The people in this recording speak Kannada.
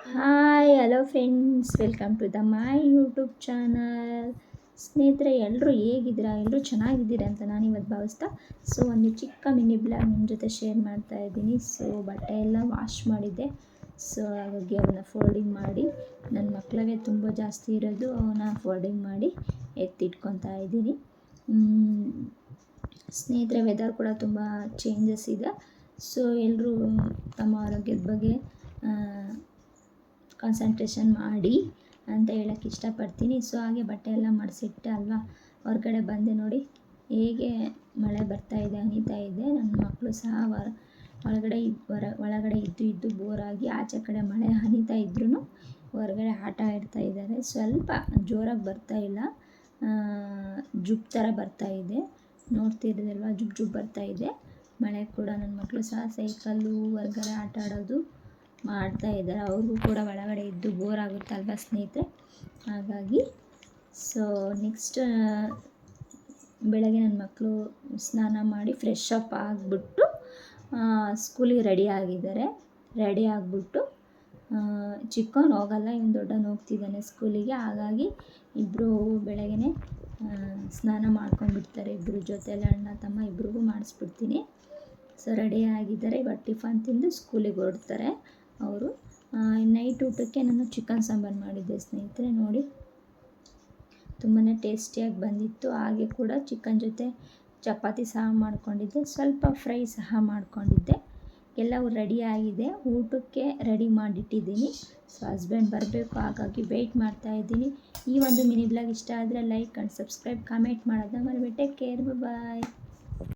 Hi hello friends, welcome to the my YouTube channel. ಸ್ನೇಹಿತರೆ, ಎಲ್ಲರೂ ಹೇಗಿದ್ದೀರಾ? ಎಲ್ಲರೂ ಚೆನ್ನಾಗಿದ್ದೀರಾ ಅಂತ ನಾನಿವತ್ತು ಭಾವಿಸ್ತಾ ಒಂದು ಚಿಕ್ಕ ಮಿನಿ ಬ್ಲಾಗ್ ನಿಮ್ಮ ಜೊತೆ ಶೇರ್ ಮಾಡ್ತಾ ಇದ್ದೀನಿ. ಬಟ್ಟೆ ಎಲ್ಲ ವಾಶ್ ಮಾಡಿದ್ದೆ. ಹಾಗಾಗಿ ಅವನ್ನ ಫೋಲ್ಡಿಂಗ್ ಮಾಡಿ, ನನ್ನ ಮಕ್ಕಳಿಗೆ ತುಂಬ ಜಾಸ್ತಿ ಇರೋದು ಅವನ್ನ ಫೋಲ್ಡಿಂಗ್ ಮಾಡಿ ಎತ್ತಿಟ್ಕೊತಾ ಇದ್ದೀನಿ. ಸ್ನೇಹಿತರೆ, ವೆದರ್ ಕೂಡ ತುಂಬ ಚೇಂಜಸ್ ಇದೆ. ಎಲ್ಲರೂ ತಮ್ಮ ಆರೋಗ್ಯದ ಬಗ್ಗೆ ಕಾನ್ಸಂಟ್ರೇಷನ್ ಮಾಡಿ ಅಂತ ಹೇಳೋಕ್ಕೆ ಇಷ್ಟಪಡ್ತೀನಿ. ಹಾಗೆ ಬಟ್ಟೆ ಎಲ್ಲ ಮಡಿಸಿಟ್ಟೆ ಅಲ್ವಾ, ಹೊರಗಡೆ ಬಂದೆ ನೋಡಿ ಹೇಗೆ ಮಳೆ ಬರ್ತಾಯಿದೆ, ಹನಿತಾ ಇದೆ. ನನ್ನ ಮಕ್ಕಳು ಸಹ ಒಳಗಡೆ ಇದ್ದು ಬೋರಾಗಿ ಆಚೆ ಕಡೆ ಮಳೆ ಹನಿತಾ ಇದ್ರೂ ಹೊರಗಡೆ ಆಟ ಆಡ್ತಾ ಇದ್ದಾರೆ. ಸ್ವಲ್ಪ ಜೋರಾಗಿ ಬರ್ತಾಯಿಲ್ಲ, ಜುಬ್ ಥರ ಬರ್ತಾಯಿದೆ, ನೋಡ್ತಿರೋದಲ್ವ, ಜುಬ್ ಬರ್ತಾಯಿದೆ ಮಳೆ ಕೂಡ. ನನ್ನ ಮಕ್ಕಳು ಸಹ ಸೈಕಲ್ಲು ಹೊರಗಡೆ ಆಟ ಆಡೋದು ಮಾಡ್ತಾ ಇದ್ದಾರೆ. ಅವ್ರಿಗೂ ಕೂಡ ಒಳಗಡೆ ಇದ್ದು ಬೋರ್ ಆಗುತ್ತಲ್ವ ಸ್ನೇಹಿತರೆ, ಹಾಗಾಗಿ. ನೆಕ್ಸ್ಟ್ ಬೆಳಗ್ಗೆ ನನ್ನ ಮಕ್ಕಳು ಸ್ನಾನ ಮಾಡಿ ಫ್ರೆಶ್ ಅಪ್ ಆಗಿಬಿಟ್ಟು ಸ್ಕೂಲಿಗೆ ರೆಡಿ ಆಗಿಬಿಟ್ಟು ಚಿಕ್ಕವನು ಹೋಗಲ್ಲ, ಇನ್ನು ದೊಡ್ಡವನು ಹೋಗ್ತಿದ್ದಾನೆ ಸ್ಕೂಲಿಗೆ. ಹಾಗಾಗಿ ಇಬ್ಬರು ಬೆಳಗ್ಗೆ ಸ್ನಾನ ಮಾಡ್ಕೊಂಡ್ಬಿಡ್ತಾರೆ. ಇಬ್ಬರು ಜೊತೆಯಲ್ಲಿ ಅಣ್ಣ ತಮ್ಮ ಇಬ್ರಿಗೂ ಮಾಡಿಸ್ಬಿಡ್ತೀನಿ. ರೆಡಿ ಆಗಿದ್ದಾರೆ. ಇವಾಗ ಟಿಫನ್ ತಿಂದು ಸ್ಕೂಲಿಗೆ ಹೊರಡ್ತಾರೆ ಅವರು. ನೈಟ್ ಊಟಕ್ಕೆ ನಾನು ಚಿಕನ್ ಸಾಂಬಾರು ಮಾಡಿದ್ದೆ ಸ್ನೇಹಿತರೆ. ನೋಡಿ, ತುಂಬಾ ಟೇಸ್ಟಿಯಾಗಿ ಬಂದಿತ್ತು. ಹಾಗೆ ಕೂಡ ಚಿಕನ್ ಜೊತೆ ಚಪಾತಿ ಸಹ ಮಾಡ್ಕೊಂಡಿದ್ದೆ, ಸ್ವಲ್ಪ ಫ್ರೈ ಸಹ ಮಾಡ್ಕೊಂಡಿದ್ದೆ. ಎಲ್ಲವೂ ರೆಡಿ ಆಗಿದೆ, ಊಟಕ್ಕೆ ರೆಡಿ ಮಾಡಿಟ್ಟಿದ್ದೀನಿ. ಹಸ್ಬೆಂಡ್ ಬರಬೇಕು, ಹಾಗಾಗಿ ವೆಯ್ಟ್ ಮಾಡ್ತಾ ಇದ್ದೀನಿ. ಈ ಒಂದು ಮಿನಿ ಬ್ಲಾಗ್ ಇಷ್ಟ ಆದರೆ ಲೈಕ್ ಆ್ಯಂಡ್ ಸಬ್ಸ್ಕ್ರೈಬ್, ಕಮೆಂಟ್ ಮಾಡೋದನ್ನ ಮರಿಬೇಡಿ. ಟೇಕ್ ಕೇರ್, ಬಾಯ್.